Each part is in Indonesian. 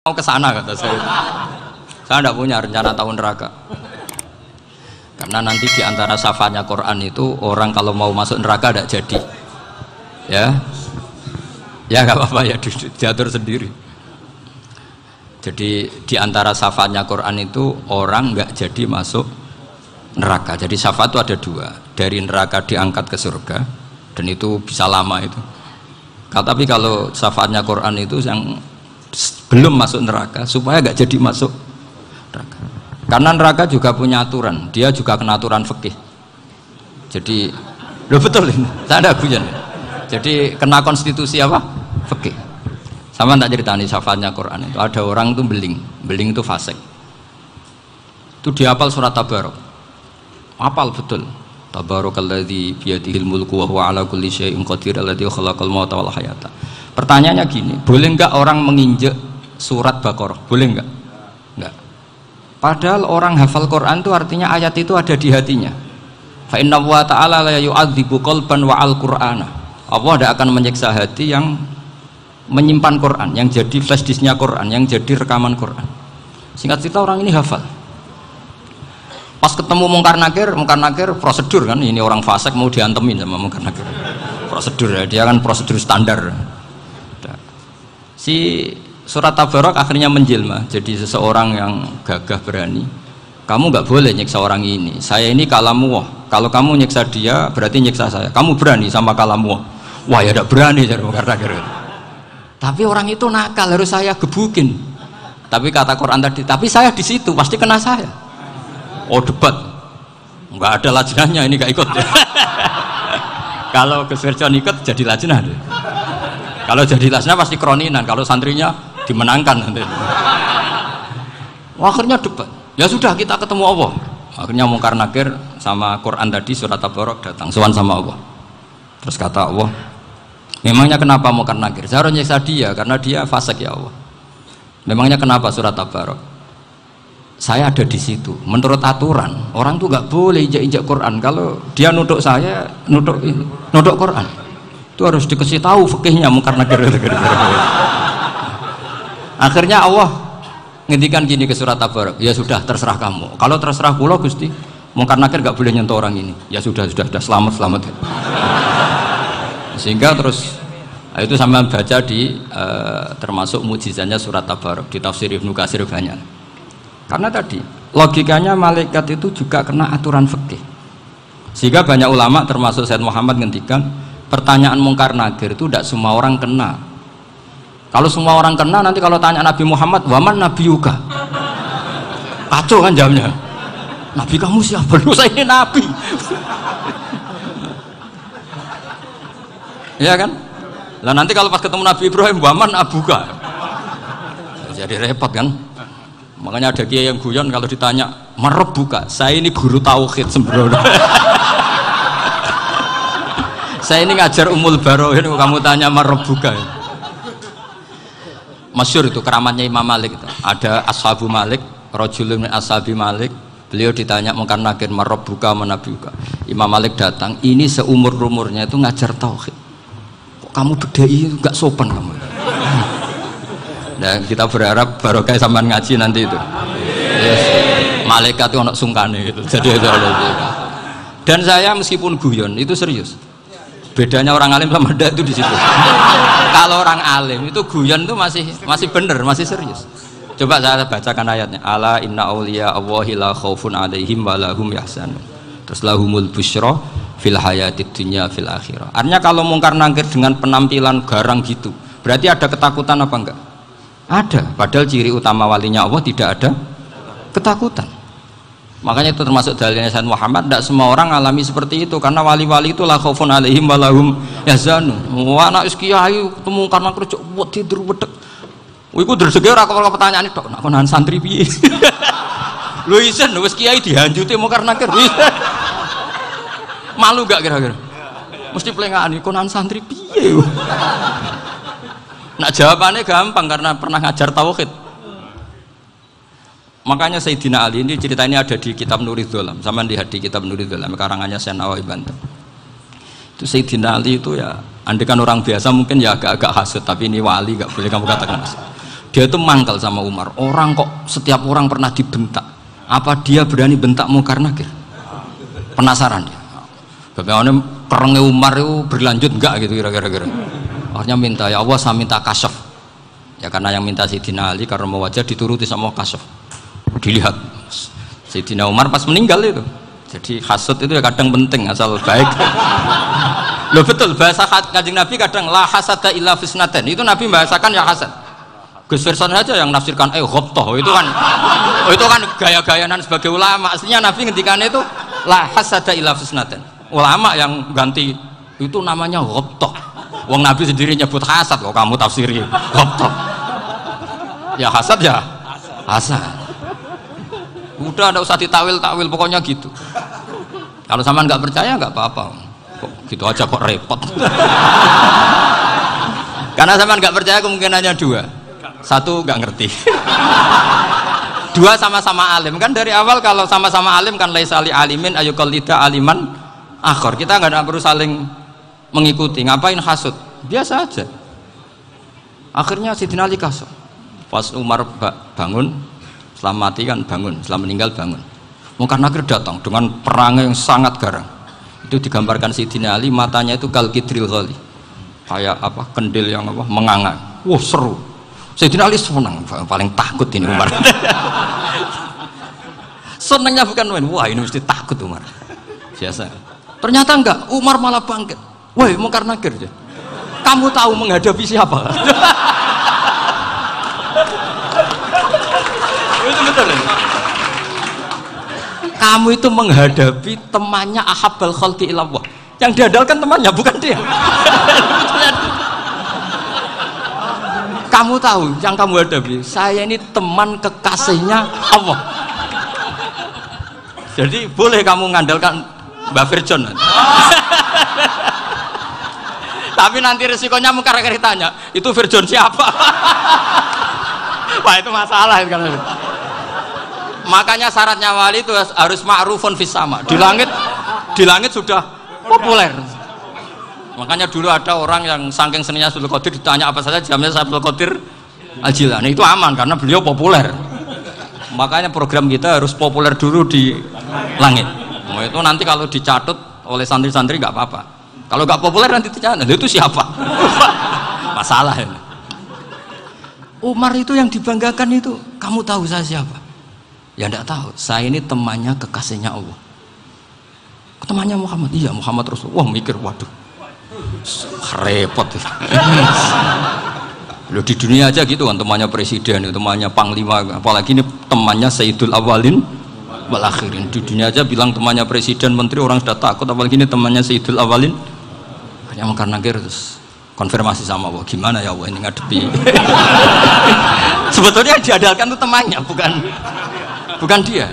mau ke sana kata saya. Saya tidak punya rencana tahun neraka. Karena nanti di antara syafaatnya Quran itu orang kalau mau masuk neraka tidak jadi. Ya. Ya nggak apa-apa ya diatur sendiri. Jadi di antara syafaatnya Quran itu orang nggak jadi masuk neraka. Jadi syafaat itu ada dua, dari neraka diangkat ke surga dan itu bisa lama itu. Tapi kalau syafaatnya Quran itu yang belum masuk neraka supaya nggak jadi masuk neraka. Karena neraka juga punya aturan, dia juga kena aturan fikih. Jadi, loh betul ini, saya ada guyon. Jadi kena konstitusi apa? Fikih. Sama tak ceritani syafaatnya Quran itu ada orang itu beling itu fasik. Itu dihafal surat Tabarok. Hafal betul. Tabarakalladzi biyadihil mulku wa huwa ala kulli syai'in qadir alladzi khalaqal mauta wal hayata. Pertanyaannya gini, boleh enggak orang menginjek surat Baqarah? Boleh enggak? Enggak. Padahal orang hafal Quran itu artinya ayat itu ada di hatinya. Fa inna wa ta'ala la yu'adzibu qalban wa al-Qur'ana. Allah tidak akan menyiksa hati yang menyimpan Quran, yang jadi flash disknya Quran, yang jadi rekaman Quran. Singkat cerita orang ini hafal. Pas ketemu Mungkar Nakir prosedur kan, ini orang fasik mau diantemin sama Mungkar Nakir. Prosedur ya, dia kan prosedur standar. Si surat Tabarok akhirnya menjelma jadi seseorang yang gagah berani. Kamu nggak boleh nyiksa orang ini. Saya ini kalamullah. Kalau kamu nyiksa dia berarti nyiksa saya. Kamu berani sama kalamullah. Wah ya tidak berani jadi Mungkar Nakir. Tapi orang itu nakal, harus saya gebukin. Tapi kata Quran tadi, tapi saya di situ pasti kena saya. Oh debat, nggak ada lajnahnya ini nggak ikut. Kalau Gus Wirjon ikut jadi lajnah. Kalau jadi lajnah pasti kroninan. Kalau santrinya dimenangkan nanti. Akhirnya debat. Ya sudah kita ketemu Allah. Akhirnya Mungkar Nakir sama Quran tadi surat Tabarok datang sowan sama Allah. Terus kata Allah, memangnya kenapa Mungkar Nakir? Saya harus nyiksa dia karena dia fasik ya Allah. Memangnya kenapa surat Tabarok? Saya ada di situ. Menurut aturan orang tuh nggak boleh injak-injak Quran. Kalau dia nutuk saya, nutuk Quran, itu harus dikasih tahu fikihnya Mungkar Nakir. Akhirnya Allah ngendikan gini ke surat Tabarok, ya sudah terserah kamu. Kalau terserah kula Gusti, Mungkar Nakir nggak boleh nyentuh orang ini. Ya sudah selamat. Sehingga terus itu sama baca di termasuk mujizatnya surat Tabarok di tafsir Ibnu Katsir banyak. Karena tadi logikanya malaikat itu juga kena aturan fikih. Sehingga banyak ulama termasuk Said Muhammad ngendikan pertanyaan Mungkar Nakir itu tidak semua orang kena. Kalau semua orang kena nanti kalau tanya Nabi Muhammad, waman nabiyuka? Kacau kan jawabnya. Nabi kamu siapa? Lu saya ini nabi. Ya kan? Lah nanti kalau pas ketemu Nabi Ibrahim, waman abuka? Jadi repot kan? Makanya ada kiai yang guyon kalau ditanya merebuka, saya ini guru tauhid sembrono. Saya ini ngajar Ummul Barohin, kamu tanya merebuka. Masyhur itu keramatnya Imam Malik itu. Ada Ashabu Malik, rajulun min ashabi Malik. Beliau ditanya Mungkar Nakir merebuka menabiuka. Imam Malik datang, ini seumur-umurnya itu ngajar tauhid. Kok kamu bedai enggak sopan kamu? Dan kita berharap barokah sampean ngaji nanti itu. Yes. Malaikat itu anak sungkane gitu. Jadi dan saya meskipun guyon itu serius. Bedanya orang alim sama ndak itu di situ. Kalau orang alim itu guyon itu masih bener, masih serius. Coba saya bacakan ayatnya. Ala inna auliya Allahi la khaufun alaihim wa lahum yahzanun. Terus lahumul busyra fil hayatid dunya fil akhirah. Artinya kalau Mungkar Nakir dengan penampilan garang gitu, berarti ada ketakutan apa enggak? Ada, padahal ciri utama walinya Allah tidak ada ketakutan. Makanya itu termasuk dalilnya Sayyid Muhammad, tidak semua orang alami seperti itu karena wali-wali itu la khaufun alaihim wa lahum yahzanun. Wah anak kiai ketemu karena kerja buat tidur wedek. Iku rezeki ora kok pertanyaan itu, nak konan santri piye? Lho isen wis kiai dihanjuti Mungkar Nakir. Malu gak kira-kira? Mesti pelengane konan santri piye? Nah jawabannya gampang karena pernah ngajar tauhid. Makanya Sayyidina Ali ini cerita ini ada di kitab Nurul Dholam. Sama lihat di kitab Nurul Dholam karangannya Syekh Nawawi Banten. Itu Sayyidina Ali itu ya, andaikan orang biasa mungkin ya agak-agak hasut, tapi ini wali gak boleh kamu katakan hasut. Dia itu mangkal sama Umar. Orang kok setiap orang pernah dibentak. Apa dia berani bentak Munkar Nakir? Penasaran dia. Bagaimana perangnya Umar itu berlanjut enggak gitu kira-kira. Akhirnya minta, ya Allah saya minta kasyaf. Ya karena yang minta Sayyidina Ali karena mau wajah dituruti sama kasyaf. Dilihat Sayyidina Umar pas meninggal itu. Jadi hasud itu ya kadang penting asal baik. Loh betul bahasa Kanjeng Nabi kadang la hasada illa fisnaten. Itu Nabi bahasakan ya hasad. Gus Verson aja yang nafsirkan ghobtoh itu kan gaya-gayanan sebagai ulama. Aslinya Nabi ngendikannya itu la hasada illa fisnaten. Ulama yang ganti itu namanya ghobtoh. Wong Nabi sendiri nyebut hasad kok kamu tafsiri ghobtoh. Ya hasad ya hasad. Udah enggak usah ditawil-tawil pokoknya gitu. Kalau sampean nggak percaya nggak apa-apa. Kok gitu aja kok repot. Karena sampean nggak percaya kemungkinannya dua. Satu nggak ngerti. Dua sama-sama alim kan dari awal kalau sama-sama alim kan laisali alimin ayuqallida aliman akhor. Kita nggak perlu saling mengikuti. Ngapain hasud? Biasa aja. Akhirnya Sayyidina Ali kasih. Pas Umar bangun, setelah mati kan bangun, setelah meninggal bangun. Munkar Nakir datang dengan perang yang sangat garang. Itu digambarkan Sayyidina Ali matanya itu kalkidril ghali. Kayak apa? Kendil yang apa? Menganga. Wah, seru. Sayyidina Ali senang, paling takut ini Umar. Senangnya bukan main, wah ini mesti takut Umar. Biasa. Ternyata enggak, Umar malah bangkit. Woi, Munkar Nakir. Kamu tahu menghadapi siapa? Itu betul. Kamu itu menghadapi temannya ahabbal khalqi ilallah. Yang diandalkan temannya bukan dia. Kamu tahu yang kamu hadapi, saya ini teman kekasihnya Allah. Jadi boleh kamu mengandalkan Mbak Virjon. Tapi nanti resikonya Munkar Nakir tanya, itu Virjon siapa? Wah itu masalah kan. Makanya syaratnya wali itu harus ma'rufun fis sama. Di langit sudah populer. Makanya dulu ada orang yang saking seninya Abdul Qadir ditanya apa saja jamnya Abdul Qadir Al-Jilani itu aman karena beliau populer. Makanya program kita harus populer dulu di langit. Nah, itu nanti kalau dicatut oleh santri-santri nggak apa-apa. Kalau nggak populer nanti ditanya, itu siapa? Masalah ini. Umar itu yang dibanggakan itu, kamu tahu saya siapa? Ya enggak tahu. Saya ini temannya kekasihnya Allah. Temannya Muhammad. Iya Muhammad Rasulullah. Wah mikir waduh. Repot. Loh di dunia aja gitu kan temannya presiden, temannya panglima, apalagi ini temannya Sayyidul Awalin wal Akhirin. Di dunia aja bilang temannya presiden, menteri orang sudah takut, apalagi ini temannya Sayyidul Awalin. Hanya Munkar Nakir terus konfirmasi sama Allah, gimana ya Allah ini ngadepi. Sebetulnya diandalkan itu temannya, bukan dia.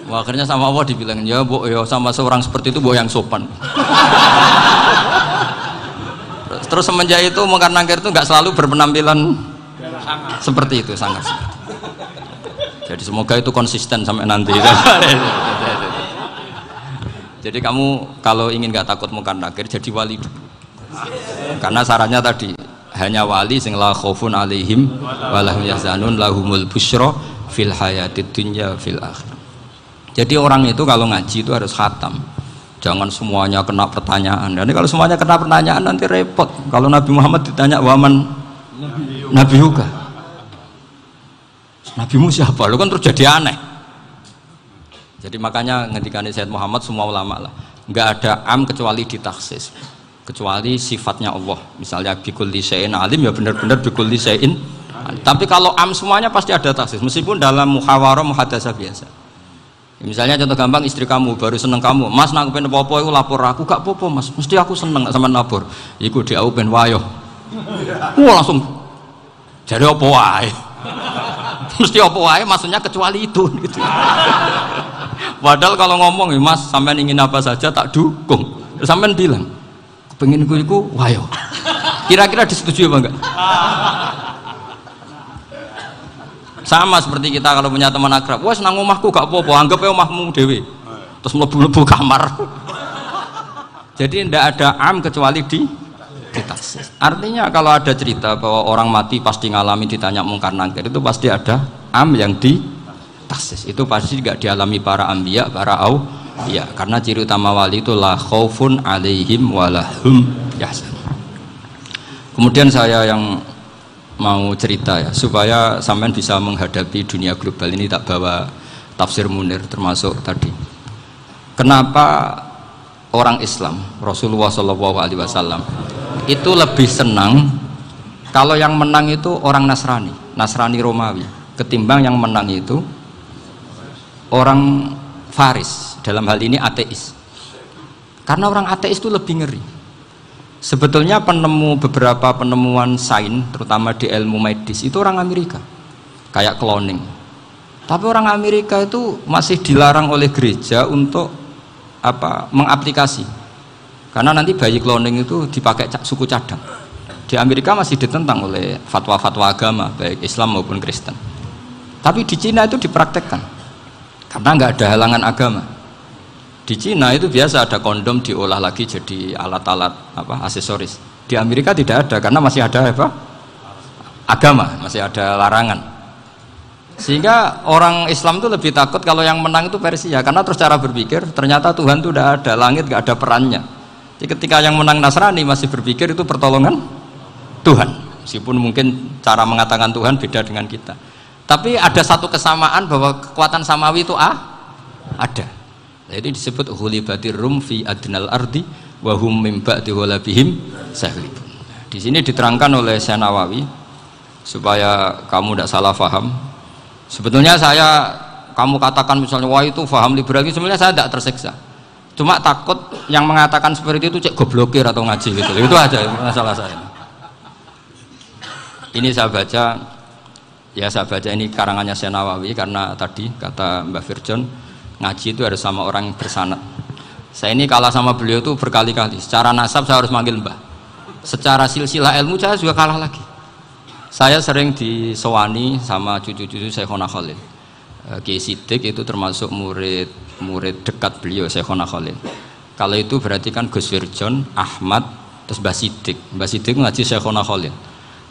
Wah, akhirnya sama Allah dibilang ya bu, ya sama seorang seperti itu bu yang sopan. Terus semenjak itu Munkar Nakir itu nggak selalu berpenampilan seperti itu, sangat. Jadi semoga itu konsisten sampai nanti. Jadi kamu kalau ingin nggak takut Munkar Nakir jadi wali dulu. Karena syaratnya tadi hanya wali sing la khaufun alaihim walahum yahzanun lahumul busyra fil hayatid dunya fil akhir. Jadi orang itu kalau ngaji itu harus khatam. Jangan semuanya kena pertanyaan. Nanti kalau semuanya kena pertanyaan nanti repot. Kalau Nabi Muhammad ditanya waman Nabi juga. Nabimu siapa? Lu kan terus jadi aneh. Jadi makanya ngendikane Sayyid Muhammad semua ulama lah. Enggak ada am kecuali ditaksis. Kecuali sifatnya Allah. Misalnya bikulli syai'in alim ya benar-benar bikulli syai'in. Tapi kalau am semuanya pasti ada taksis. Meskipun dalam muhawarah muhadasah biasa. Misalnya contoh gampang istri kamu baru seneng kamu, Mas nak pengen apa-apa itu lapor aku, gak apa-apa Mas, mesti aku seneng sama lapor. Iku dia aku pengen wayo. Wah langsung jadi apa wae. Mesti apa wae maksudnya kecuali itu gitu. Padahal kalau ngomong Mas sampean ingin apa saja tak dukung. Terus sampean bilang pengen iku wayo. Kira-kira disetujui apa enggak? Sama seperti kita kalau punya teman akrab, wes nang omahku gak apa-apa, anggap ya omahmu dewe. Terus mlebu-mlebu kamar. Jadi ndak ada am kecuali di ditaksis. Artinya kalau ada cerita bahwa orang mati pasti ngalami ditanya mungkar nangkir, itu pasti ada yang ditaksis. Itu pasti tidak dialami para ambiya, para ya, karena ciri utama wali itu la khaufun alaihim walahum yahzanun. Kemudian saya yang mau cerita ya, supaya sampean bisa menghadapi dunia global ini, tak bawa tafsir Munir termasuk tadi. Kenapa orang Islam, Rasulullah SAW itu lebih senang kalau yang menang itu orang Nasrani Romawi, ketimbang yang menang itu orang Faris, dalam hal ini ateis. Karena orang ateis itu lebih ngeri. Sebetulnya beberapa penemuan sains, terutama di ilmu medis, itu orang Amerika, kayak cloning. Tapi orang Amerika itu masih dilarang oleh gereja untuk mengaplikasi, karena nanti bayi cloning itu dipakai suku cadang. Di Amerika masih ditentang oleh fatwa-fatwa agama, baik Islam maupun Kristen. Tapi di Cina itu dipraktekkan, karena nggak ada halangan agama. Di Cina itu biasa ada kondom diolah lagi jadi alat-alat aksesoris. Di Amerika tidak ada, karena masih ada agama, masih ada larangan. Sehingga orang Islam itu lebih takut kalau yang menang itu Persia, karena terus cara berpikir ternyata Tuhan itu tidak ada, langit nggak ada perannya. Jadi ketika yang menang Nasrani masih berpikir itu pertolongan Tuhan, meskipun mungkin cara mengatakan Tuhan beda dengan kita. Tapi ada satu kesamaan bahwa kekuatan samawi itu ada. Jadi disebut ghulibatir rum fi adnal ardi wa hum min ba'di ghalabihim sahlibun. Di sini diterangkan oleh Syekh Nawawi supaya kamu tidak salah paham. Sebetulnya kamu katakan misalnya wah itu paham liberal, sebenarnya saya tidak tersiksa. Cuma takut yang mengatakan seperti itu cek goblokir atau ngaji gitu. Itu aja masalah saya. Ini saya baca ini karangannya Syekh Nawawi, karena tadi kata Mbak Firjon ngaji itu harus sama orang yang bersanad. Saya ini kalah sama beliau itu berkali-kali. Secara nasab saya harus manggil Mbah, secara silsilah ilmu saya juga kalah lagi. Saya sering disewani sama cucu-cucu Syekhona Khalil. Kiai Siddiq itu termasuk murid dekat beliau, Syekhona Khalil. Kalau itu berarti kan Gus Firjon, Ahmad, terus Mbah Siddiq. Mbah Siddiq ngaji Syekhona Khalil.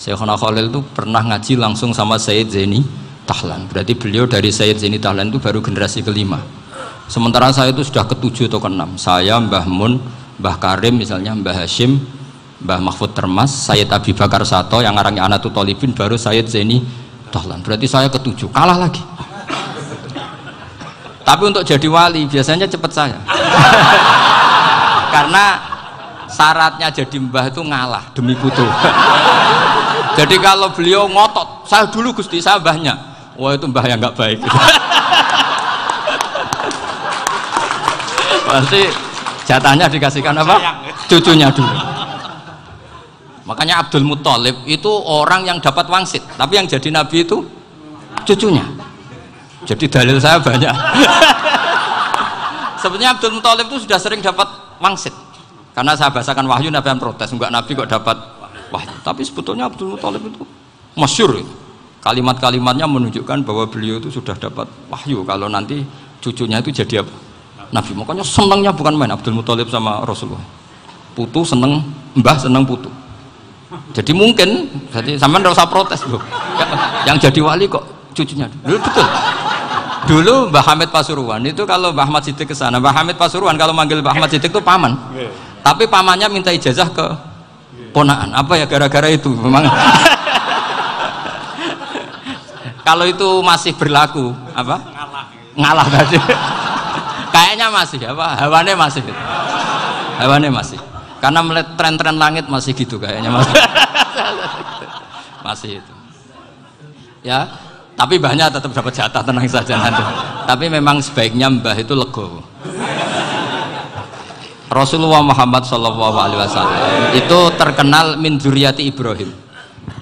Syekhona Khalil itu pernah ngaji langsung sama Sayyid Zaini Tahlan. Berarti beliau dari Sayyid Zaini Tahlan itu baru generasi kelima. Sementara saya itu sudah ke-7 atau ke-6. Saya, Mbah Mun, Mbah Karim misalnya, Mbah Hashim, Mbah Mahfud Termas, Sayyid Abi Bakar Sato yang ngarangnya Anatul Thalibin, baru Sayyid Zaini Tahlan. Berarti saya ke-7, kalah lagi. Tapi untuk jadi wali biasanya cepat saya. Karena syaratnya jadi mbah itu ngalah demi putu. Jadi kalau beliau ngotot, saya dulu Gusti, saya mbahnya, wah itu mbah yang nggak baik. Pasti jatahnya dikasihkan apa? Cucunya dulu. Makanya Abdul Muthalib itu orang yang dapat wangsit, tapi yang jadi nabi itu cucunya. Jadi dalil saya banyak. Sebetulnya Abdul Muthalib itu sudah sering dapat wangsit, karena saya bahasakan wahyu, Nabi yang protes, enggak nabi kok dapat wahyu. Tapi sebetulnya Abdul Muthalib itu masyhur, kalimat-kalimatnya menunjukkan bahwa beliau itu sudah dapat wahyu kalau nanti cucunya itu jadi apa? Nabi. Makanya senangnya bukan main Abdul Muthalib sama Rasulullah. Putu seneng, mbah seneng putu. Jadi mungkin, jadi sampean enggak usah protes loh. Yang jadi wali kok cucunya. Dulu betul. Dulu Mbah Hamid Pasuruan itu kalau Mbah Ahmad Siddiq ke sana, Mbah Hamid Pasuruan kalau manggil Mbah Ahmad Siddiq itu paman. Tapi pamannya minta ijazah ke ponaan. Apa ya gara-gara itu memang. Kalau itu masih berlaku apa? Ngalah tadi. Kayaknya masih apa? Hawane masih. Karena melihat tren-tren langit masih gitu kayaknya masih. Masih itu. Ya, tapi mbahnya tetap dapat jatah, tenang saja nanti. Tapi memang sebaiknya mbah itu legowo. Rasulullah Muhammad SAW itu terkenal min dzurriyyati Ibrahim.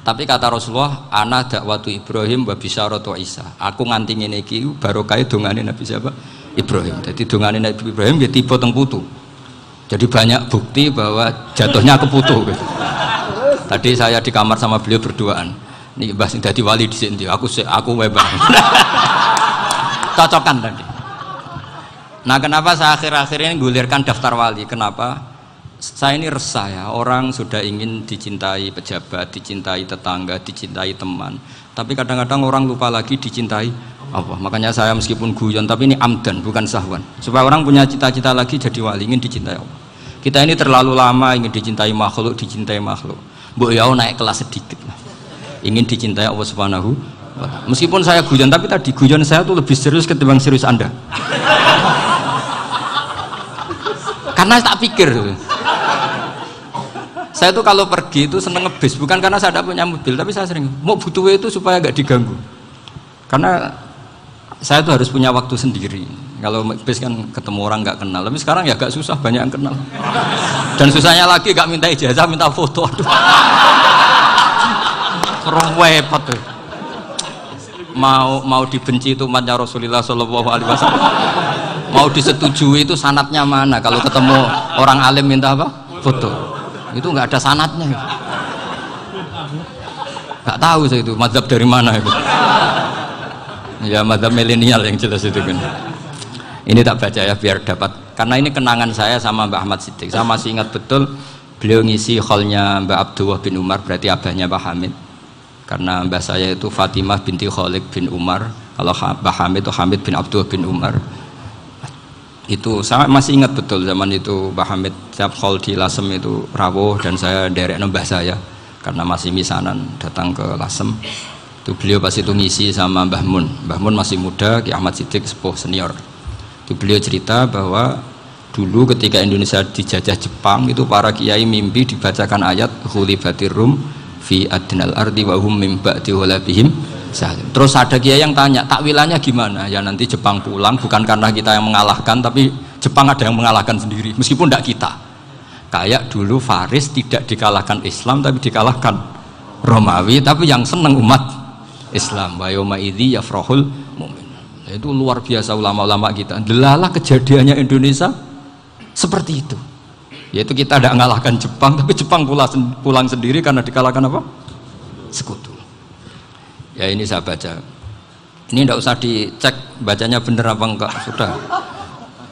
Tapi kata Rasulullah, ana dakwatu Ibrahim wa bisyaratu Isa. Aku nganti ngene iki barokah dongane Nabi siapa? Ibrahim. Jadi dongane Nabi Ibrahim ya tiba teng putu. Jadi banyak bukti bahwa jatuhnya ke putu gitu. Tadi saya di kamar sama beliau berduaan. Nih Mbah sing dadi wali di sini, aku webang. Cocokan tadi. Nah, kenapa saya akhir-akhir ini gulirkan daftar wali? Kenapa? Saya ini resah ya, orang sudah ingin dicintai pejabat, dicintai tetangga, dicintai teman. Tapi kadang-kadang orang lupa lagi dicintai Allah. Makanya saya meskipun guyon, tapi ini amdan, bukan sahwan. Supaya orang punya cita-cita lagi jadi wali, ingin dicintai Allah. Kita ini terlalu lama ingin dicintai makhluk. Mbok ya naik kelas sedikit lah. Ingin dicintai Allah Subhanahu wa Ta'ala. Meskipun saya guyon, tapi tadi guyon saya tuh lebih serius ketimbang serius Anda. Karena tak pikir. Saya tuh kalau pergi itu seneng ngebis, bukan karena saya tidak punya mobil, tapi saya sering mau butuh itu supaya nggak diganggu. Karena saya tuh harus punya waktu sendiri. Kalau bis kan ketemu orang nggak kenal, tapi sekarang ya agak susah, banyak yang kenal. Dan susahnya lagi nggak minta ijazah, minta foto. Aduh, repot tuh. Mau dibenci itu umatnya Rasulullah Shallallahu Alaihi Wasallam. Mau disetujui itu sanatnya mana? Kalau ketemu orang alim minta apa? Foto. Itu nggak ada sanatnya. Nggak tahu saya itu mazhab dari mana itu. Ya mazhab milenial yang jelas itu kan. Ini tak baca ya biar dapat, karena ini kenangan saya sama Mbak Ahmad Siddiq. Saya masih ingat betul beliau ngisi hallnya Mbak Abdullah bin Umar, berarti abahnya Mbak Hamid. Karena mbah saya itu Fatimah binti Khalid bin Umar, kalau Mbak Hamid itu Hamid bin Abdullah bin Umar. Itu saya masih ingat betul zaman itu Mbah Hamid setiap hall di Lasem itu rawuh dan saya derek mbah saya karena masih misanan datang ke Lasem. Itu beliau pas itu ngisi sama Mbah Mun. Mbah Mun masih muda, Ki Ahmad Siddiq sepuh senior. Itu beliau cerita bahwa dulu ketika Indonesia dijajah Jepang itu para kiai mimpi dibacakan ayat Ghulibatir Rum fi adnal ardi wa hum min ba'di ghalabihim. Terus ada kiai yang tanya, takwilannya gimana? Ya nanti Jepang pulang bukan karena kita yang mengalahkan, tapi Jepang ada yang mengalahkan sendiri, meskipun tidak kita. Kayak dulu Faris tidak dikalahkan Islam, tapi dikalahkan Romawi, tapi yang senang umat Islam. Wa yauma idzi yafrahul mu'min. Itu luar biasa ulama-ulama kita. Delalah kejadiannya Indonesia seperti itu. Yaitu kita tidak mengalahkan Jepang, tapi Jepang pulang sendiri karena dikalahkan apa? Sekutu. Ya ini saya baca. Ini tidak usah dicek bacanya bener apa enggak,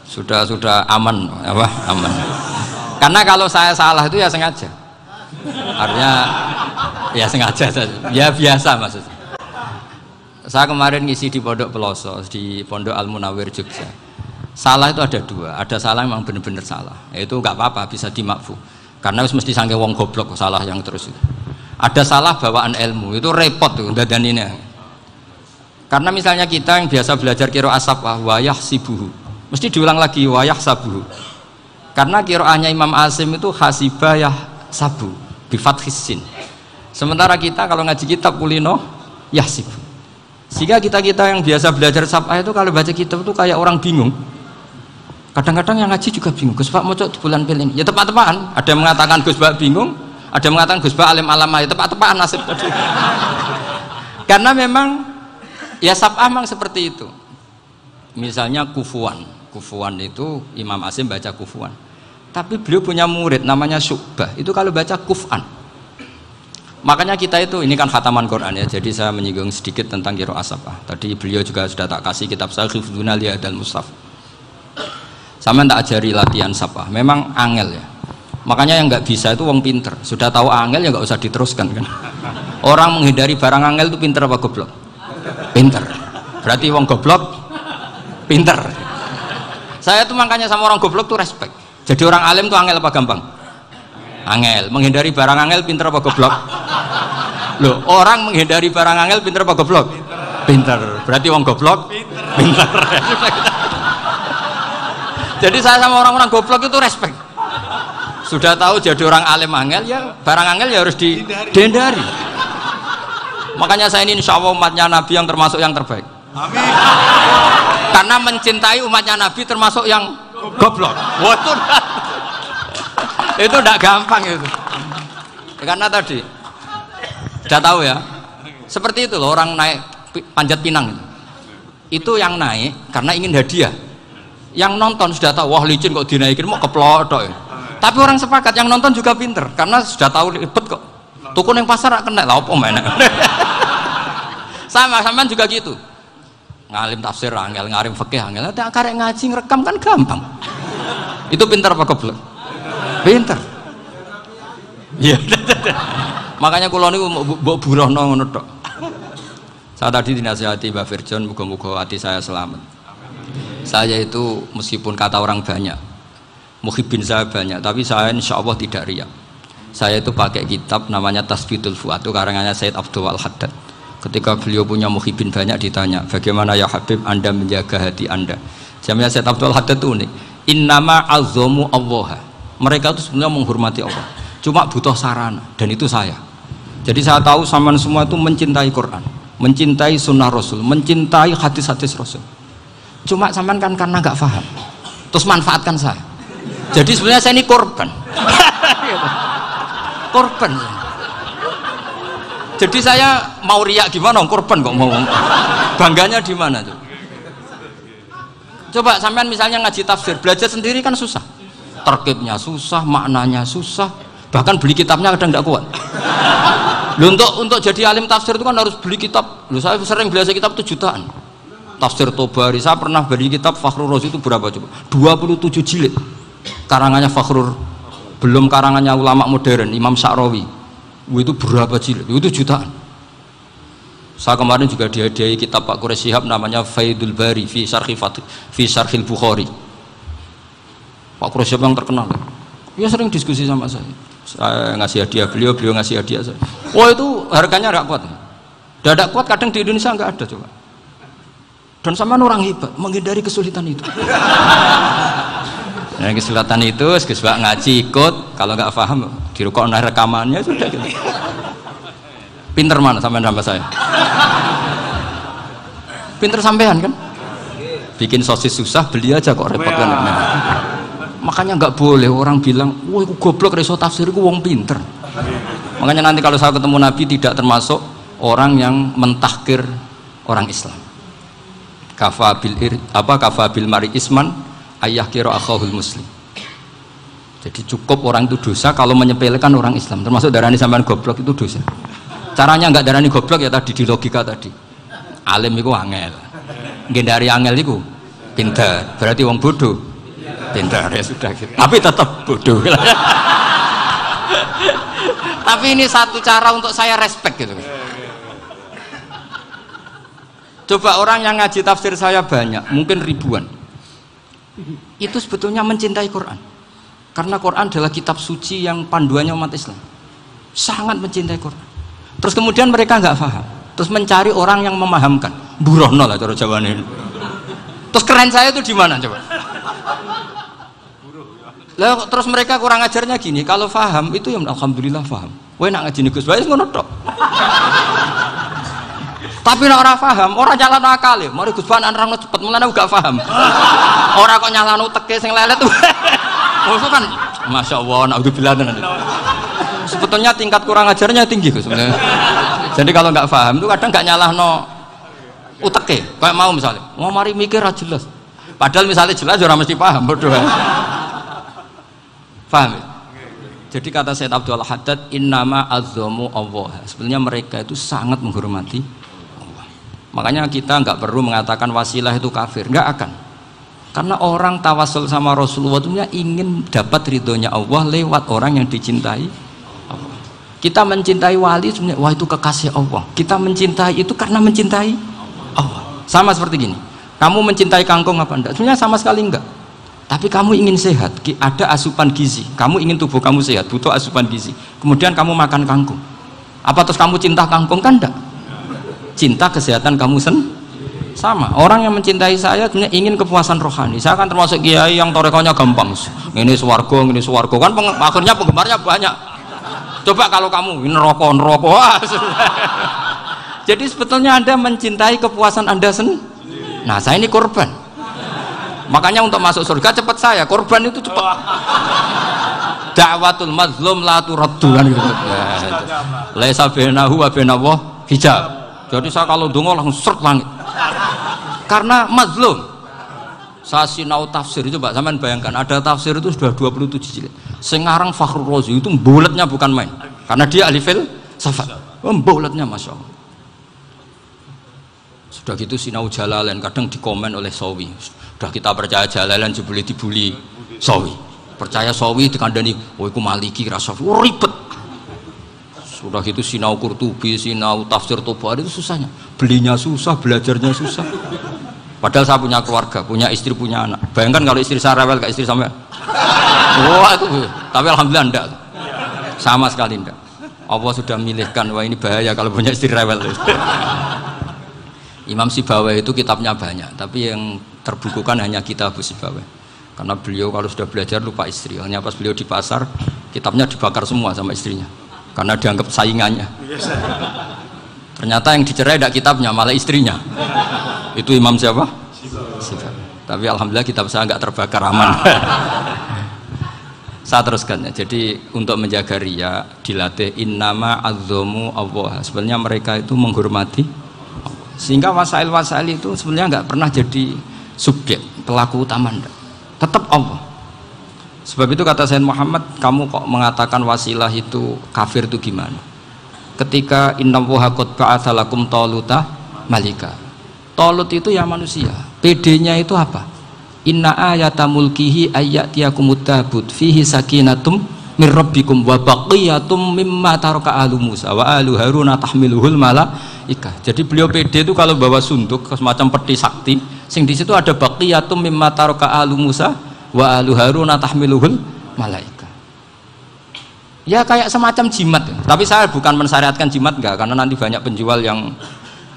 sudah aman apa? Aman. Karena kalau saya salah itu ya sengaja. Artinya ya sengaja saja. Ya biasa maksudnya. Saya kemarin ngisi di Pondok Peloso, di Pondok Al Munawir Jogja. Salah itu ada dua, ada salah memang benar-benar salah. Itu enggak apa-apa, bisa dimakfu. Karena mesti sangke wong goblok salah yang terus itu. Ada salah bawaan ilmu, itu repot tuh dadaninnya. Karena misalnya kita yang biasa belajar qiraah sab'ah wayah sibuhu, mesti diulang lagi wayah sabuhu. Karena qiraahnya Imam Asim itu hasibah yah sabu bi fathis sin. Sementara kita kalau ngaji kitab kulino yahsibu. Sehingga kita yang biasa belajar sab'ah itu kalau baca kitab itu kayak orang bingung. Kadang-kadang yang ngaji juga bingung. Gus Pak mocok di bulan pilih. Ya tepat-tepatan. Ada yang mengatakan Gus Pak bingung, ada yang mengatakan Gus Pak alim alama. Ya tepat-tepatan nasib tadi. Karena memang ya sab'ah memang seperti itu. Misalnya kufuan. Kufuan itu Imam Asim baca kufuan. Tapi beliau punya murid namanya Syu'bah. Itu kalau baca kuf'an. Makanya kita itu, ini kan khataman Quran ya. Jadi saya menyinggung sedikit tentang qiraah sab'ah. Tadi beliau juga sudah tak kasih kitab saya Hifdzuna Liyadal Mushaf. Sama tak ajari latihan sab'ah. Memang angel ya. Makanya yang nggak bisa itu wong pinter. Sudah tahu angel ya nggak usah diteruskan kan. Orang menghindari barang angel itu pinter apa goblok? Pinter. Berarti wong goblok pinter. Saya tuh makanya sama orang goblok tuh respect. Jadi orang alim tuh angel apa gampang? Angel. Menghindari barang angel pinter apa goblok? Loh, orang menghindari barang angel pinter apa goblok? Pinter. Berarti wong goblok pinter. Jadi saya sama orang-orang goblok itu respect. Sudah tahu jadi orang alim angel ya barang angel ya harus dihindari. Makanya saya ini insya Allah umatnya Nabi yang termasuk yang terbaik. Amin. Karena mencintai umatnya Nabi termasuk yang goblok. Waduh. Itu tidak gampang itu. Karena tadi sudah tahu ya. Seperti itu loh orang naik panjat pinang itu yang naik karena ingin hadiah. Yang nonton sudah tahu wah licin kok dinaikin mau keplodok ya. Tapi orang sepakat yang nonton juga pinter karena sudah tahu ribet kok. Tukun yang pasar kena lah apa mana. Sama juga gitu. Ngalim tafsir angel, ngalim fikih angel. Karek ngaji ngerekam kan gampang. Itu pinter apa goblok? Pinter. Iya. Makanya kula niku mbok burohno ngono tok. Saya tadi dinasihati Mbak Virjon, moga-moga hati saya selamat. Saya itu meskipun kata orang banyak, muhibbin saya banyak, tapi saya insya Allah tidak riya. Saya itu pakai kitab namanya Tasbitul Fuad, itu karangannya Said Abdul Al-Haddad. Ketika beliau punya muhibbin banyak ditanya, bagaimana ya Habib Anda menjaga hati Anda? Jamnya Said Abdul Al-Haddad itu unik. Innama azzamu Allah. Mereka itu sebenarnya menghormati Allah, cuma butuh sarana, dan itu saya. Jadi saya tahu sampean semua itu mencintai Quran, mencintai sunnah Rasul, mencintai hadis-hadis Rasul. Cuma sampean kan karena nggak paham, terus manfaatkan saya. Jadi sebenarnya saya ini korban. Korban. Jadi saya mau riak gimana? Korban kok mau. Bangganya di mana tuh? Coba sampean misalnya ngaji tafsir, belajar sendiri kan susah. Terkibnya susah, maknanya susah, bahkan beli kitabnya kadang nggak kuat. Loh, untuk jadi alim tafsir itu kan harus beli kitab. Loh, saya sering belajar kitab itu jutaan. Tafsir Tobari, saya pernah beli kitab Fakhrur Razi itu berapa coba? 27 jilid. Karangannya Fakhrur, belum karangannya ulama modern, Imam Sa'rawi. Itu berapa jilid? Itu jutaan. Saya kemarin juga dihadiahi kitab Pak Quraish Shihab namanya Faidul Bari fi Syarhil Bukhari. Pak Quraish Shihab yang terkenal. Dia sering diskusi sama saya. Saya ngasih hadiah beliau, beliau ngasih hadiah saya. Wah, itu harganya nggak kuat. Tidak kuat, kadang di Indonesia nggak ada coba. Dan sama orang hebat menghindari kesulitan itu. Nah, kesulitan itu sebab ngaji ikut, kalau nggak paham dirukokno rekamannya sudah gitu. Pinter mana sampean sama saya? Pinter sampean kan? Bikin sosis susah, beli aja kok repot kan. Makanya nggak boleh orang bilang, wah aku goblok reso tafsir, aku wong pinter. Makanya nanti kalau saya ketemu Nabi tidak termasuk orang yang mentahkir orang Islam. Kafa bil mari isman ayah kira akhahul muslim. Jadi cukup orang itu dosa kalau menyepelekan orang Islam, termasuk darani sampean goblok itu dosa. Caranya nggak darani goblok ya tadi di logika tadi. Alim itu angel, gendari angel itu pinter, berarti wong bodoh pinter ya sudah gitu. Tapi tetap bodoh. Tapi ini satu cara untuk saya respect gitu. Coba orang yang ngaji tafsir saya banyak, mungkin ribuan. Itu sebetulnya mencintai Quran. Karena Quran adalah kitab suci yang panduannya umat Islam. Sangat mencintai Quran. Terus kemudian mereka nggak paham. Terus mencari orang yang memahamkan. Burohno lah cara Jawane. Terus keren saya itu di mana coba? Lah terus mereka kurang ajarnya gini, kalau paham itu ya alhamdulillah paham. Kowe nak ngaji Gus Bae ngono tok. Tapi nek ora paham, ora nyalano akal ya. Mari Gus Bae nerangno cepet, mulane gak paham. Ora kok nyalano teke sing lelet. Itu kan Masya Allah, naudzubillah. Sebetulnya tingkat kurang ajarnya tinggi Gus sebenarnya. Jadi kalau nggak paham itu kadang nggak nyalahno uteke. Kayak mau misalnya, mau mari mikir aja jelas. Padahal misalnya jelas orang mesti paham, bodoh. Paham ya? Jadi kata Said Abdul Haddad, innama azzamu Allah. Sebenarnya mereka itu sangat menghormati Allah. Makanya kita nggak perlu mengatakan wasilah itu kafir, nggak akan. Karena orang tawasul sama Rasulullah itu ingin dapat ridhonya Allah lewat orang yang dicintai Allah. Kita mencintai wali sebenarnya, wah itu kekasih Allah. Kita mencintai itu karena mencintai Allah. Sama seperti gini, kamu mencintai kangkung apa enggak? Sebenarnya sama sekali enggak. Tapi kamu ingin sehat, ada asupan gizi. Kamu ingin tubuh kamu sehat, butuh asupan gizi. Kemudian kamu makan kangkung. Apa terus kamu cinta kangkung? Kan enggak. Cinta kesehatan kamu sama. Orang yang mencintai saya sebenarnya ingin kepuasan rohani. Saya kan termasuk kiai yang torekonya gampang. Ini swarga, kan akhirnya penggemarnya banyak. Coba kalau kamu neraka. Jadi sebetulnya Anda mencintai kepuasan Anda sendiri. Nah, saya ini korban. Makanya untuk masuk surga cepat saya, korban itu cepat. Da'watul mazlum la turaddu kan gitu. Laisa bainahu wa bainallah hijab. Jadi saya kalau dongo langsung seret langit. Karena mazlum. Saya sinau tafsir itu, Pak, sampean bayangkan ada tafsir itu sudah 27 jilid. Sekarang Fakhrur Razi itu bulatnya bukan main. Karena dia ahli filsafat. Bulatnya Masya Allah. Sudah gitu sinau Jalalain kadang dikomen oleh Sawi. Sudah kita percaya Jalalain boleh dibuli Sawi. Percaya sawi dikandani, oh iku maliki rasa ribet. Sudah gitu sinau Qurtubi, sinau tafsir Tabari itu susahnya. Belinya susah, belajarnya susah. Padahal saya punya keluarga, punya istri, punya anak. Bayangkan kalau istri saya rewel kayak istri sampai. Wah itu. Tapi alhamdulillah enggak. Sama sekali enggak. Allah sudah milihkan, wah ini bahaya kalau punya istri rewel. Imam Sibawayh itu kitabnya banyak, tapi yang terbukukan hanya kitab Sibawayh. Karena beliau kalau sudah belajar lupa istri. Hanya pas beliau di pasar, kitabnya dibakar semua sama istrinya. Karena dianggap saingannya. Ternyata yang dicerai tidak kitabnya, malah istrinya. Itu Imam siapa? Sibawayh. Tapi alhamdulillah kitab saya nggak terbakar, aman. Saya teruskan ya. Jadi untuk menjaga ria dilatih innama azzamu Allah. Sebenarnya mereka itu menghormati Allah. Sehingga wasail-wasail itu sebenarnya nggak pernah jadi subjek pelaku utama enggak. Tetap Allah. Sebab itu kata Sayyid Muhammad, kamu kok mengatakan wasilah itu kafir itu gimana? Ketika innallaha qad ba'atsa lakum taluta malika. Talut itu ya manusia. PD-nya itu apa? Inna ayata mulkihi ayyatiyakumut tabut fihi sakinatum mir rabbikum wa baqiyatum mimma taraka alu Musa wa alu Haruna tahmiluhul malaikah. Jadi beliau PD itu kalau bawa sunduk semacam peti sakti, sing di situ ada baqiyatum mimma taraka alu Musa wa alu Haruna tahmiluhul malaikah. Ya kayak semacam jimat. Tapi saya bukan mensyariatkan jimat enggak, karena nanti banyak penjual yang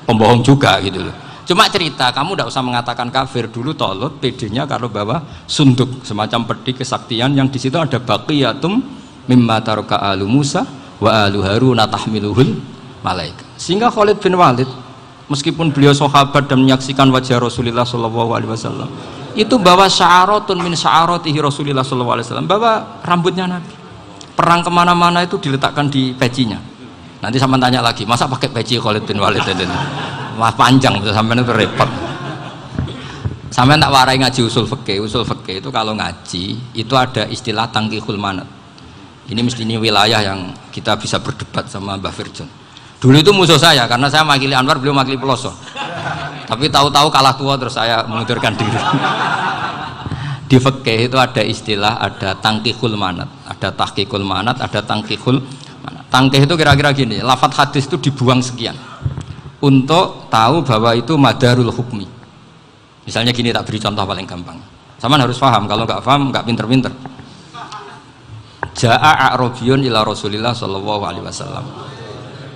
pembohong juga gitu loh. Cuma cerita, kamu tidak usah mengatakan kafir. Dulu Talut PD-nya kalau bawa sunduk semacam peti kesaktian yang di situ ada baqiyatum mimma taraka alu Musa wa alu Haruna tahmiluhul malaika. Sehingga Khalid bin Walid meskipun beliau sahabat dan menyaksikan wajah Rasulullah SAW, itu bawa sya'aratun min sya'aratihi Rasulullah SAW, bawa rambutnya Nabi. Perang kemana-mana itu diletakkan di pecinya. Nanti sama tanya lagi, masa pakai peci Khalid bin Walid ini? Wah panjang, sampai itu repot. Sampai tak warai ngaji usul fikih. Usul fikih itu kalau ngaji itu ada istilah tangkihul manat. Ini mesti ini wilayah yang kita bisa berdebat sama Mbah Firjon. Dulu itu musuh saya karena saya makili Anwar, beliau makili Peloso. Tapi tahu-tahu kalah tua terus saya mengundurkan diri. Di fikih itu ada istilah, ada tangkihul manat, ada tahqiqul manat, ada tangkihul manat. Tangkih itu kira-kira gini, lafadz hadis itu dibuang sekian untuk tahu bahwa itu madarul hukmi. Misalnya gini, tak beri contoh paling gampang. Sama harus paham, kalau nggak paham nggak pinter-pinter. Ja'a a'rabiyun ila Rasulillah sallallahu alaihi wasallam.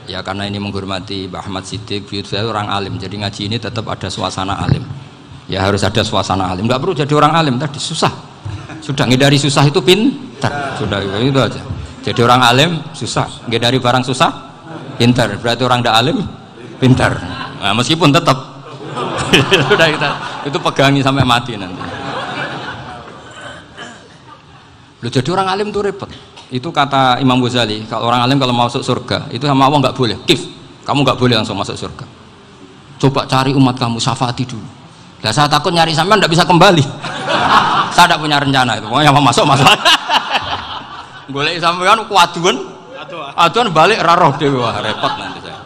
Ya karena ini menghormati Mbah Ahmad Siddiq, saya orang alim, jadi ngaji ini tetap ada suasana alim. Ya harus ada suasana alim. Nggak perlu jadi orang alim tadi susah. Sudah ngindari susah itu pintar. Sudah itu aja. Jadi orang alim susah, ngindari barang susah pintar. Berarti orang tidak alim pintar. Nah, meskipun tetap sudah kita itu pegangi sampai mati nanti. Loh, jadi orang alim itu repot. Itu kata Imam Ghazali, kalau orang alim kalau mau masuk surga itu sama Allah nggak boleh. Kif, kamu nggak boleh langsung masuk surga. Coba cari umat kamu, syafaati dulu. Nah, saya takut nyari sampean nggak bisa kembali. Saya tidak punya rencana itu. Pokoknya mau masuk. Boleh sampean kuaduan, aduan balik raroh dewe, wah repot nanti saya.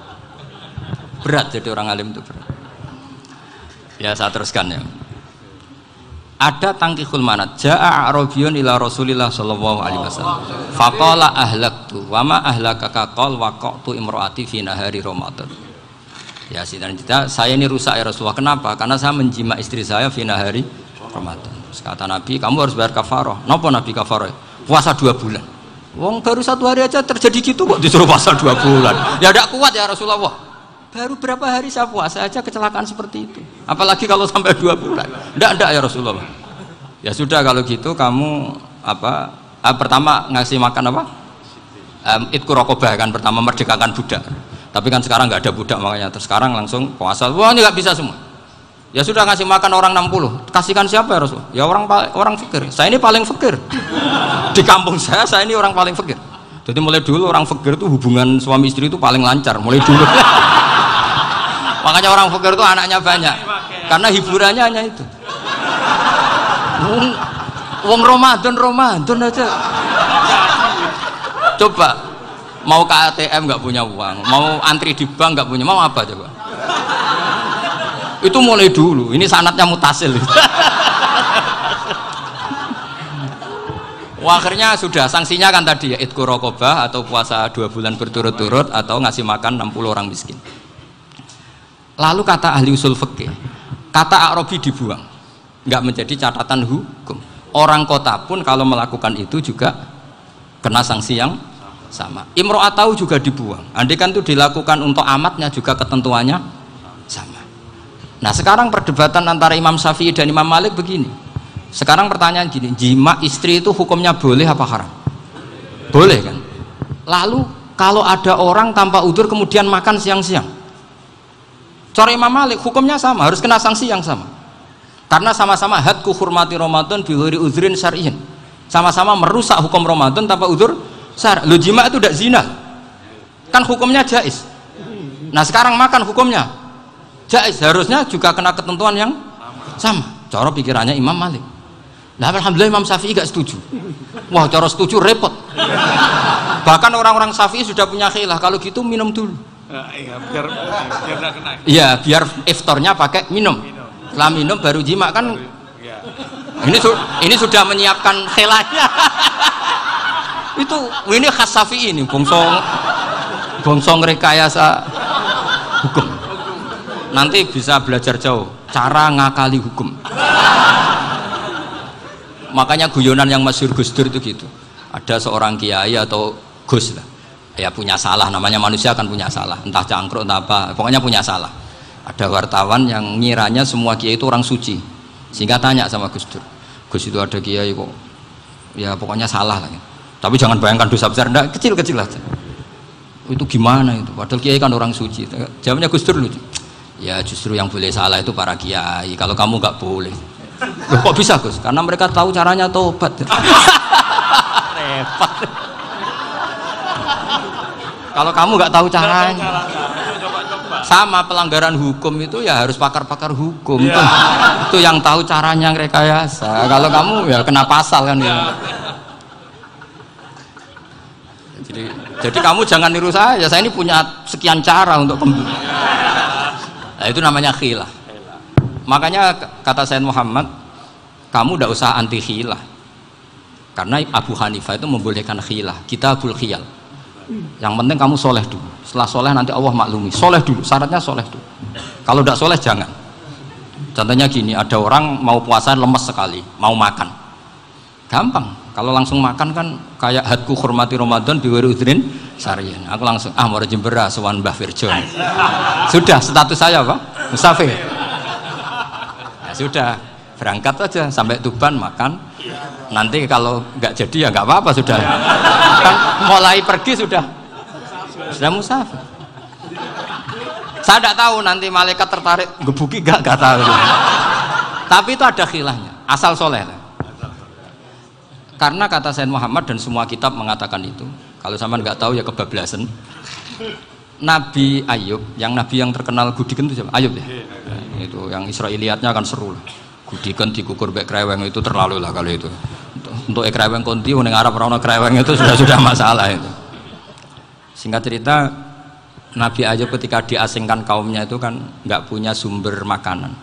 Berat jadi orang alim itu berat. Ya saya teruskan ya. Ada tangkihul manat. Ja'a a'rabiyun ila Rasulillah sallallahu alaihi wasallam. Faqala ahlaktu wa ma ahlakaka qal waqa'tu imraati fi nahari Ramadan. Ya dan kita saya ini rusak ya Rasulullah. Kenapa? Karena saya menjima istri saya fi nahari Ramadan. Terus kata Nabi, kamu harus bayar kafarah. Napa Nabi kafarah? Puasa 2 bulan. Wong baru 1 hari aja terjadi gitu kok disuruh puasa 2 bulan. Ya tidak kuat ya Rasulullah. Baru berapa hari saya puasa aja kecelakaan seperti itu. Apalagi kalau sampai 2 bulan. Enggak ya Rasulullah. Ya sudah kalau gitu kamu apa? Pertama ngasih makan apa? Itku rokobah kan, pertama merdekakan budak. Tapi kan sekarang nggak ada budak makanya. Terus sekarang langsung puasa. Wah ini nggak bisa semua. Ya sudah ngasih makan orang 60. Kasihkan siapa ya Rasul? Ya orang fakir. Saya ini paling fakir. Di kampung saya ini orang paling fakir. Jadi mulai dulu orang fakir itu hubungan suami istri itu paling lancar. Mulai dulu. Makanya orang fakir itu anaknya banyak. Karena hiburannya hanya itu. Wong Ramadan aja. Coba mau ke ATM nggak punya uang, mau antri di bank nggak punya, mau apa coba? Itu mulai dulu. Ini sanatnya mutasil. Wah, akhirnya sudah sanksinya kan tadi ya idku rokobah atau puasa 2 bulan berturut-turut atau ngasih makan 60 orang miskin. Lalu kata ahli usul fikih, kata A'rabi dibuang, nggak menjadi catatan hukum. Orang kota pun kalau melakukan itu juga kena sanksi yang sama. Imro'atau juga dibuang. Andai kan itu dilakukan untuk amatnya juga ketentuannya sama. Nah sekarang perdebatan antara Imam Syafi'i dan Imam Malik begini. Sekarang pertanyaan gini, jima istri itu hukumnya boleh apa haram? Boleh kan? Lalu kalau ada orang tanpa udzur kemudian makan siang-siang, cara Imam Malik hukumnya sama, harus kena sanksi yang sama. Karena sama-sama hadku hurmati Ramadan bi ghairi udzrin syar'iyyin. Sama-sama merusak hukum Ramadan tanpa udzur syar'. Lo jima itu tidak zina. Kan hukumnya jaiz. Nah, sekarang makan hukumnya jaiz, harusnya juga kena ketentuan yang sama. Cara pikirannya Imam Malik. Nah, alhamdulillah Imam Syafi'i gak setuju. Wah, cara setuju repot. Bahkan orang-orang Syafi'i sudah punya khilaf, kalau gitu minum dulu. Iya, biar gak kena. Iya, biar iftarnya pakai minum. Setelah minum baru jima kan. Ini sudah menyiapkan khilafnya. Ini khas Syafi'i ini, bongsong rekayasa hukum. Nanti bisa belajar jauh cara ngakali hukum. Makanya guyonan yang masyhur Gus Dur itu gitu. Ada seorang kiai atau Gus lah, ya punya salah, namanya manusia kan punya salah, entah cangkruk entah apa, pokoknya punya salah. Ada wartawan yang ngiranya semua kiai itu orang suci, sehingga tanya sama Gus Dur, Gus itu ada kiai kok, ya pokoknya salah lah. Tapi jangan bayangkan dosa besar, enggak, kecil-kecil aja. Itu gimana itu? Padahal kiai kan orang suci. Jawabnya Gus Dur lucu. Ya justru yang boleh salah itu para kiai. Kalau kamu nggak boleh. Loh, kok bisa Gus? Karena mereka tahu caranya tobat. Repot. Kalau kamu nggak tahu caranya, sama pelanggaran hukum itu ya harus pakar-pakar hukum. Itu yang tahu caranya rekayasa. Kalau kamu ya kena pasal kan ya. Jadi kamu jangan niru saya ini punya sekian cara untuk nah, itu namanya khilah. Makanya kata Sayyid Muhammad, kamu tidak usah anti khilah, karena Abu Hanifah itu membolehkan khilah, kitabul khiyal. Yang penting kamu soleh dulu, setelah soleh nanti Allah maklumi. Soleh dulu, syaratnya soleh dulu. Kalau tidak soleh jangan. Contohnya gini, ada orang mau puasa lemes sekali, mau makan, gampang. Kalau langsung makan kan kayak hadku hormati Ramadan biwiri udrin syar'iyyin. Aku langsung mau jembera sowan Mbah Firjon. Sudah status saya Pak musafir. Ya sudah, berangkat aja sampai Tuban makan. Nanti kalau nggak jadi ya nggak apa-apa sudah. Kan mulai pergi sudah musafir. Saya tidak tahu nanti malaikat tertarik gebuki nggak tahu. Tapi itu ada khilahnya, asal soleh. Karena kata Sayyid Muhammad dan semua kitab mengatakan itu. Kalau sama nggak tahu ya kebablasan. Nabi Ayub, nabi yang terkenal gudiken itu siapa? Ayub ya. Itu yang Israiliyatnya kan seru lah. Gudiken dikukur bek kreweng itu terlalu lah kalau itu. Untuk kreweng konti ning Arab ora ono kreweng itu sudah masalah itu. Singkat cerita, Nabi Ayub ketika diasingkan kaumnya itu kan nggak punya sumber makanan.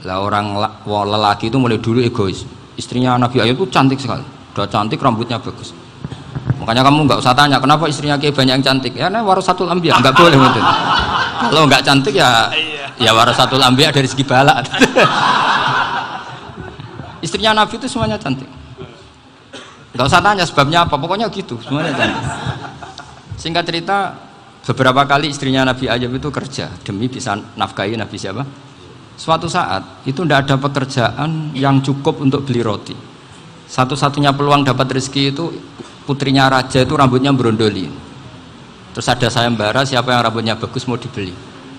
Lah orang lelaki itu mulai dulu egois. Istrinya Nabi Ayub itu cantik sekali, udah cantik, rambutnya bagus. Makanya kamu nggak usah tanya kenapa istrinya kayak banyak yang cantik. Ya, warasatul anbiya, nggak boleh gitu. Kalau nggak cantik ya warasatul anbiya dari segi balak. Istrinya Nabi itu semuanya cantik. Nggak usah tanya sebabnya apa, pokoknya gitu, semuanya cantik. Singkat cerita, beberapa kali istrinya Nabi Ayub itu kerja demi bisa nafkahi Nabi siapa? Suatu saat itu tidak ada pekerjaan yang cukup untuk beli roti. Satu-satunya peluang dapat rezeki itu putrinya raja itu rambutnya berondoli. Terus ada sayembara siapa yang rambutnya bagus mau dibeli.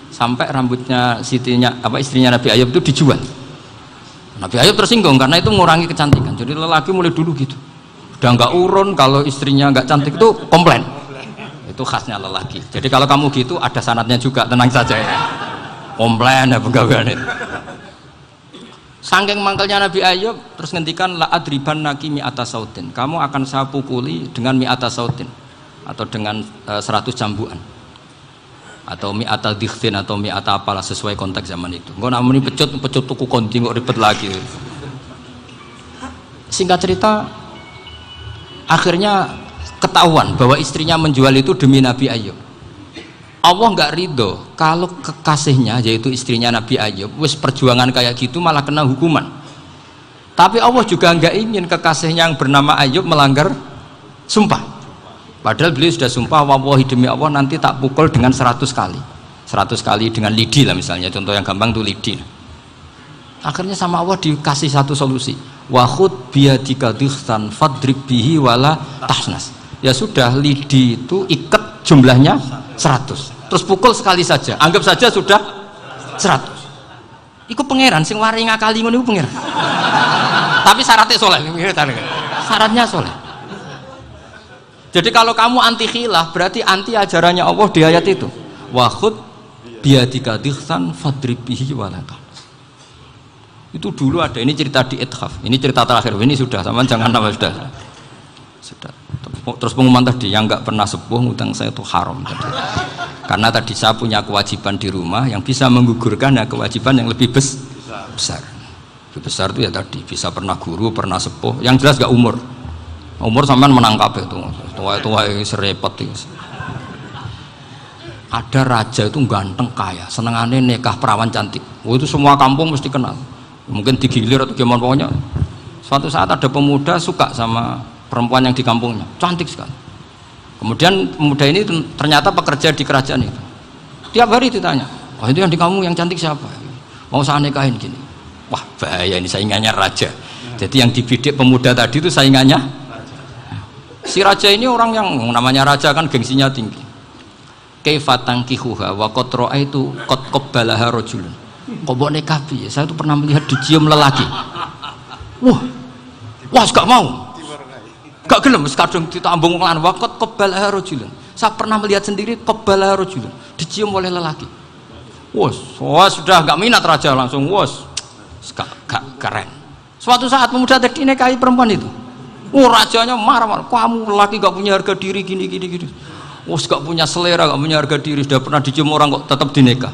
Sampai rambutnya istrinya Nabi Ayub itu dijual. Nabi Ayub tersinggung karena itu mengurangi kecantikan. Jadi lelaki mulai dulu gitu. Udah nggak urun kalau istrinya nggak cantik itu komplain. Itu khasnya lelaki. Jadi kalau kamu gitu ada sanadnya juga, tenang saja ya. Komplain ya pegawaian itu. Saking mangkelnya Nabi Ayub terus ngendikan la adriban naki mi'ata sautin. Kamu akan saya pukuli dengan mi'ata sautin atau dengan 100 cambukan. Atau mi'ata dikhtin atau mi'ata apalah sesuai konteks zaman itu. Engko namanya pecut tuku konti kok ribet lagi. Singkat cerita Akhirnya ketahuan bahwa istrinya menjual itu demi Nabi Ayub. Allah nggak ridho kalau kekasihnya yaitu istrinya Nabi Ayub wis perjuangan kayak gitu malah kena hukuman. Tapi Allah juga nggak ingin kekasihnya yang bernama Ayub melanggar sumpah. Padahal beliau sudah sumpah, wallahi demi Allah nanti tak pukul dengan 100 kali. 100 kali dengan lidi lah misalnya, contoh yang gampang tuh lidi. Akhirnya sama Allah dikasih satu solusi. Wa khud biyadika dikhtan fadrib bihi wala tahnas. Ya sudah, lidi itu ikat jumlahnya 100. Terus pukul sekali saja, anggap saja sudah 100. Iku pangeran sing wari ngakali ngono iku pangeran. Tapi syaratnya soleh, syaratnya soleh. Jadi kalau kamu anti khilaf berarti anti ajarannya Allah di ayat itu. Wa khud biyadika dikhtan fadrib bihi wala tahnas. Itu dulu ada, ini cerita di Ithaf, ini cerita terakhir, ini sudah, sama jangan nama sudah. Terus pengumuman tadi, yang nggak pernah sepuh ngutang saya itu haram tadi. Karena tadi saya punya kewajiban di rumah yang bisa menggugurkan ya kewajiban yang lebih besar. Lebih besar itu ya tadi, bisa pernah guru, pernah sepuh, yang jelas gak umur. Umur sampean menangkap itu, tua serepot itu. Ada raja itu ganteng kaya, senengannya nikah perawan cantik. Oh, itu semua kampung mesti kenal. Mungkin digilir atau gimana pokoknya. Suatu saat ada pemuda suka sama perempuan yang di kampungnya, cantik sekali. Kemudian pemuda ini ternyata pekerja di kerajaan itu. Tiap hari ditanya, "Oh, itu yang di kamu yang cantik siapa? Mau saya nikahin gini." Wah, bahaya ini, saingannya raja. Jadi yang dibidik pemuda tadi itu saingannya. Si raja ini orang yang namanya raja kan gengsinya tinggi. Kaifatang kihuha wa qad ra'aitu qad qabbalaha rajulun. Kok mbok nikah piye? Saya tuh pernah melihat dicium lelaki. Wah, gak mau. Gak gelem wis kadung ditambung lan wa qad qabbalaha rajulun. Saya pernah melihat sendiri qabbalaha rajulun, dicium oleh lelaki. Wah, sudah gak minat raja langsung gak keren. Suatu saat pemuda tadi nikahi perempuan itu. Rajanya marah-marah, kamu lelaki gak punya harga diri gini. Gak punya selera, gak punya harga diri, sudah pernah dicium orang kok tetap dinikah.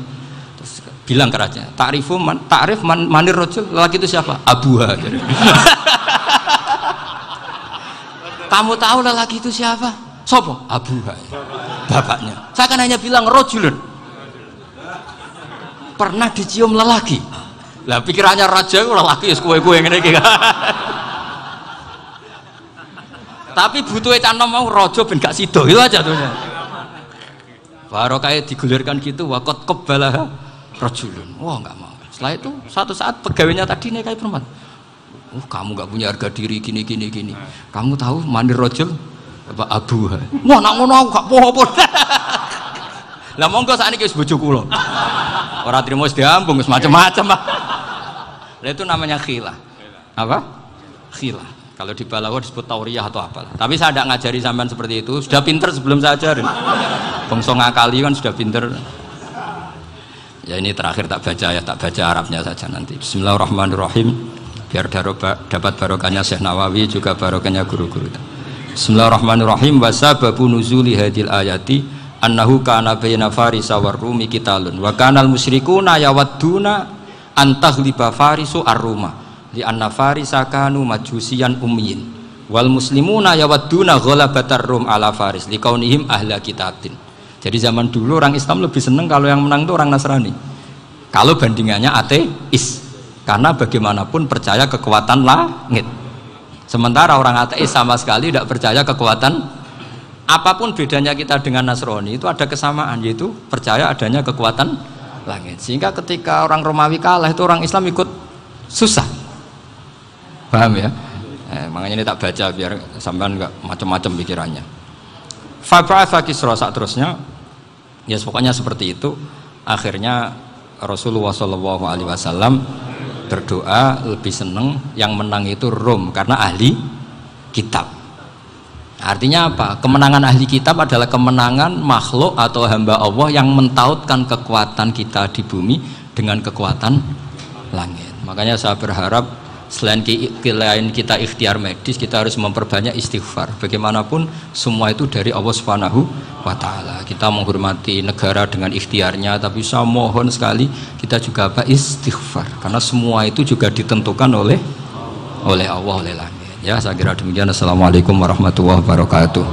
Terus bilang ke raja, ta'rif manir rajul, lelaki itu siapa? Abuha. Kamu tahu lelaki itu siapa? Sopo? Abuha, bapaknya. Saya kan hanya bilang rajulun, pernah dicium lelaki. Lah pikirannya raja lelaki kue-kue ngene iki. Tapi butuh canom mau rojo ben gak sido itu aja tuh. Baru kayak digulirkan gitu, wakot kebalah rojulun. Wah nggak mau. Setelah itu satu saat pegawainya tadi nih kayak perempuan. Kamu nggak punya harga diri gini. Kamu tahu mandir rojul apa abu? Wah nak ngono aku gak poho-poho. Lah monggo sakniki wis bojo kula. Ora trimo wis diambung wis macam-macam. Lah itu namanya khilah. Apa? Khilah. Kalau di Balawa disebut tauriyah atau apalah. Tapi saya tidak ngajari sampean seperti itu. Sudah pinter sebelum saya ajarin. Bangsa ngakali kan sudah pinter. Ya ini terakhir tak baca Arabnya saja nanti. Bismillahirrahmanirrahim. Biar dapat barokahnya Syekh Nawawi juga barokahnya guru-guru. Bismillahirrahmanirrahim. Wasababu nuzuli hadil ayati annahu kana baina farisa war rumi qitalun wa kanal musyrikuna yawadduna antaghliba farisu ar-ruma. Li anna farisa kanu majusiyan ummiyin wal muslimuna yawadduna ghalabatar rum ala faris liqaunihim ahla kitabin. Jadi zaman dulu orang Islam lebih senang kalau yang menang itu orang Nasrani. Kalau bandingannya ateis, karena bagaimanapun percaya kekuatan langit. Sementara orang ateis sama sekali tidak percaya kekuatan. Apapun bedanya kita dengan Nasrani itu ada kesamaan, yaitu percaya adanya kekuatan langit. Sehingga ketika orang Romawi kalah itu orang Islam ikut susah. Paham ya? Makanya ini tak baca biar sampean nggak macam-macam pikirannya. Fab'atha Kisra saat terusnya, ya pokoknya seperti itu. Akhirnya Rasulullah SAW berdoa lebih seneng yang menang itu Rom karena ahli kitab. Artinya apa? Kemenangan ahli kitab adalah kemenangan makhluk atau hamba Allah yang mentautkan kekuatan kita di bumi dengan kekuatan langit. Makanya saya berharap selain kita ikhtiar medis, kita harus memperbanyak istighfar. Bagaimanapun semua itu dari Allah Subhanahu wa Ta'ala. Kita menghormati negara dengan ikhtiarnya, tapi saya mohon sekali kita juga istighfar, karena semua itu juga ditentukan oleh Allah, oleh langit. Ya, saya kira demikian. Assalamualaikum warahmatullahi wabarakatuh.